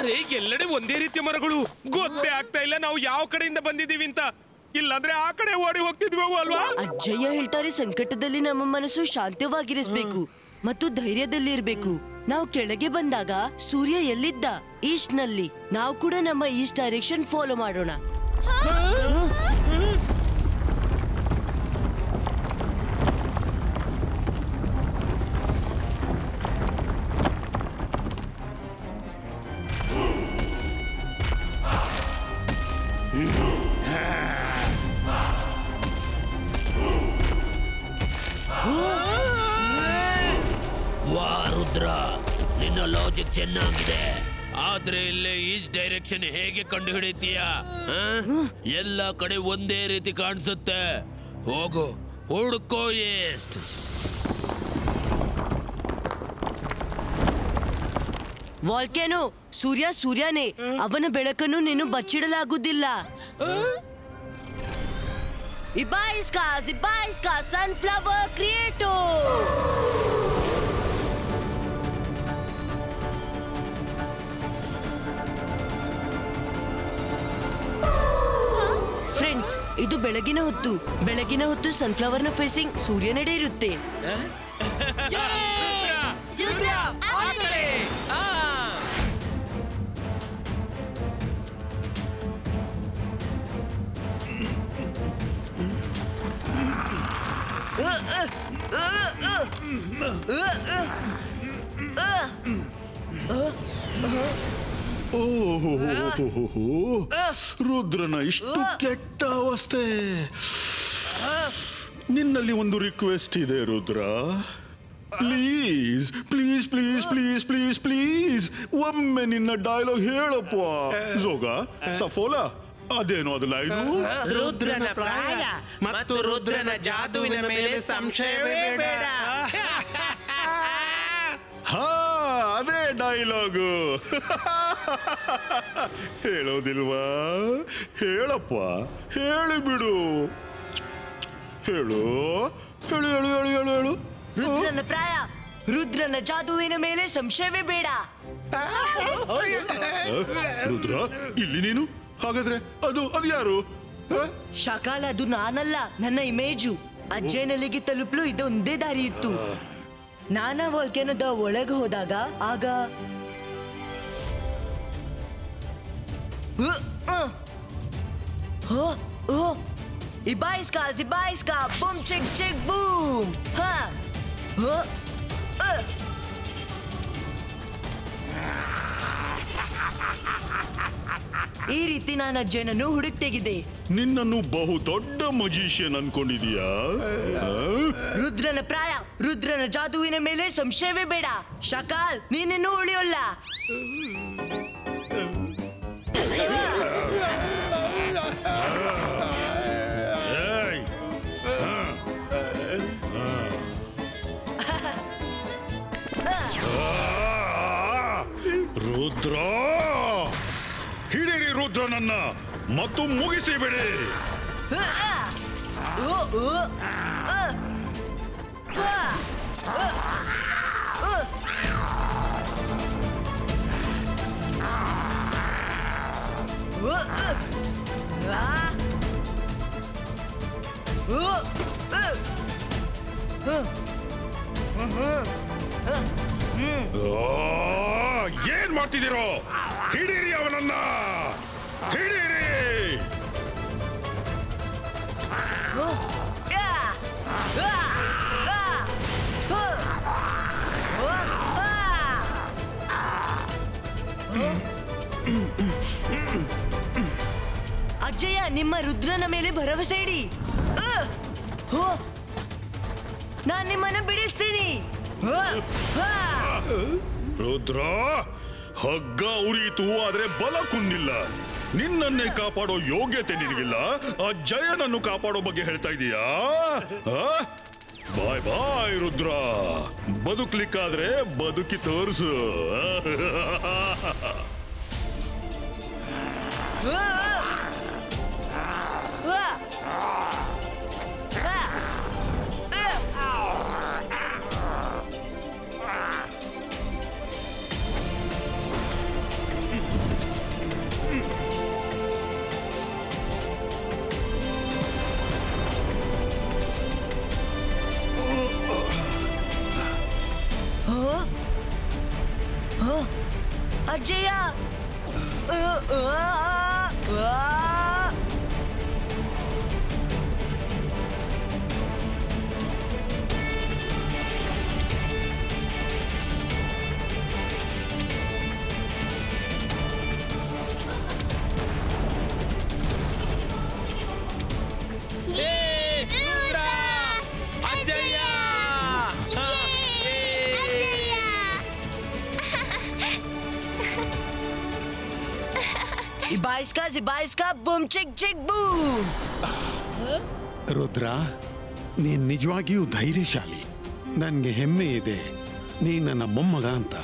ಅರೆ ಎಲ್ಲೆಡೆ ಒಂದೇ ರೀತಿಯ ಮರಗಳು, ಗೊತ್ತೇ ಆಗ್ತಾ ಇಲ್ಲ ನಾವು ಯಾವ ಕಡೆಯಿಂದ ಬಂದಿದೀವಿ ಅಂತ. ಇಲ್ಲಾಂದ್ರೆ ಆ ಕಡೆ ಓಡಿ ಹೋಗ್ತಿದ್ವಿ ಅಲ್ವಾ? ಅಜ್ಜಯ್ಯ ಹೇಳ್ತಾರೆ, ಸಂಕಟದಲ್ಲಿ ನಮ್ಮ ಮನಸ್ಸು ಶಾಂತವಾಗಿರಿಸಬೇಕು ಮತ್ತು ಧೈರ್ಯದಲ್ಲಿರ್ಬೇಕು. ನಾವು ಕೆಳಗೆ ಬಂದಾಗ ಸೂರ್ಯ ಎಲ್ಲಿದ್ದ? ಈಸ್ಟ್ ನಲ್ಲಿ. ನಾವು ಕೂಡ ನಮ್ಮ ಈಸ್ಟ್ ಡೈರೆಕ್ಷನ್ ಫಾಲೋ ಮಾಡೋಣ. ರುದ್ರ, ನಿನ್ನ ಲಾಜಿಕ್ ಚೆನ್ನಾಗಿದೆ, ಆದ್ರೆ ಇಲ್ಲೇ ಈಸ್ಟ್ ಡೈರೆಕ್ಷನ್ ಹೇಗೆ ಕಂಡು ಹಿಡಿತೀಯ? ಎಲ್ಲ ಕಡೆ ಒಂದೇ ರೀತಿ ಕಾಣಿಸುತ್ತೆ. ಹೋಗು, ಹುಡುಕೋ ಈಸ್ಟ್. ವಾಲ್ಕ್ಯಾನೋ, ಸೂರ್ಯನೇ. ಅವನ ಬೆಳಕನ್ನು ನೀನು ಬಚ್ಚಿಡಲಾಗುವುದಿಲ್ಲ. ಇಬಾಯಿಸ್ಕಾ ಸನ್ಫ್ಲವರ್ ಕ್ರಿಯೇಟೋ. ಫ್ರೆಂಡ್ಸ್, ಇದು ಬೆಳಗಿನ ಹೊತ್ತು ಸನ್ಫ್ಲವರ್ನ ಫೇಸಿಂಗ್ ಸೂರ್ಯನೆಡೆ ಇರುತ್ತೆ. ರುದ್ರನ ಇಷ್ಟು ಕೆಟ್ಟ ಅವಸ್ಥೆ. ನಿನ್ನಲ್ಲಿ ಒಂದು ರಿಕ್ವೆಸ್ಟ್ ಇದೆ Rudra. Please please please please please please ಒಮ್ಮೆ ನಿನ್ನ ಡೈಲಾಗ್ ಹೇಳಪ್ಪ. ಜೋಗ ಸಫೋಲ, ಅದೇನೋ ಅದು ಲೈನು. ರುದ್ರನ ಪ್ರಾಯ ಮತ್ತು ರುದ್ರನ ಜಾದುವಿನ ಮೇಲೆ ಸಂಶಯವೇ ಬೇಡ. ಹಾ, ಅದೇ ಡೈಲಾಗು. ಹೇಳೋದಿಲ್ವಾ? ಹೇಳಪ್ಪ, ಹೇಳಿಬಿಡು. ಹೇಳು ಹೇಳು ಹೇಳು ಹೇಳು ಹೇಳು ಹೇಳು. ರುದ್ರನ ಪ್ರಾಯ, ರುದ್ರನ ಜಾದುವಿನ ಮೇಲೆ ಸಂಶಯವೇ ಬೇಡ. ರುದ್ರ, ಇಲ್ಲಿ ನೀನು? ಹಾಗಾದ್ರೆ ಅದು ಯಾರು? ಶಕಾಲ, ಅದು ನಾನಲ್ಲ, ನನ್ನ ಇಮೇಜು. ಅಜ್ಜಯ್ಯನಲ್ಲಿಗೆ ತಲುಪಲು ಇದೊಂದೇ ದಾರಿ ಇತ್ತು. ನಾನಾ ವಾಲ್ಕ್ಯಾನೋದ ಒಳಗೆ ಹೋದಾಗ ಆಗ ಇಬಾಯಿಸ್ಕಾ ಬೂಮ್ ಚಿಕ್ ಚಿಕ್ ಬೂಮ್. ಈ ರೀತಿ ನಾನು ಅಜ್ಜಯ್ಯನನ್ನು ಹುಡುಕ್ತೆಗಿದೆ. ನಿನ್ನನ್ನು ಬಹು ದೊಡ್ಡ ಮಜಿಷಿಯನ್ ಅನ್ಕೊಂಡಿದೀಯಾ? ರುದ್ರನ ಪ್ರಾಯ, ರುದ್ರನ ಜಾದುವಿನ ಮೇಲೆ ಸಂಶಯವೇ ಬೇಡ. ಶಕಾಲ್, ನೀನಿನ್ನೂ ಉಳಿಯೋಲ್ಲ. ರುದ್ರ, ಹಿಡೀರಿ ರುದ್ರನನ್ನ ಮತ್ತು ಮುಗಿಸಿ ಬಿಡಿ. ಏನ್ ಮಾಡ್ತಿದ್ದೀರೋ? ಹಿಡೀರಿ ಅವನನ್ನ, ಹಿಡೀರಿ. ಅಜ್ಜಯ್ಯ, ನಿಮ್ಮ ರುದ್ರನ ಮೇಲೆ ಭರವಸೆ ಇಡಿ. ನಾನು ನಿಮ್ಮನ್ನ ಬಿಡಿಸ್ತೀನಿ. ರುದ್ರ, ಹಗ್ಗ ಉರಿಯಿತು, ಆದ್ರೆ ಬಲ ಕುಂದಿಲ್ಲ. ನಿನ್ನನ್ನೇ ಕಾಪಾಡೋ ಯೋಗ್ಯತೆ ನಿನಗಿಲ್ಲ. ಆ ಜಯನನ್ನು ಕಾಪಾಡೋ ಬಗ್ಗೆ ಹೇಳ್ತಾ ಇದೀಯಾ? ಬಾಯ್ ಬಾಯ್ ರುದ್ರ. ಬದುಕ್ಲಿಕ್ಕಾದ್ರೆ ಬದುಕಿ ತೋರಿಸು. ಅಜಯ ಜಿಬಾಯಿಸ್ಕಾ ಬೂಮ್ ಚಿಕ್ ಚಿಕ್ ಬೂಮ್. ರುದ್ರ, ನೀನ್ ನಿಜವಾಗಿಯೂ ಧೈರ್ಯಶಾಲಿ. ನನ್ಗೆ ಹೆಮ್ಮೆ ಇದೆ ನೀ ನನ್ನ ಮೊಮ್ಮಗ ಅಂತ.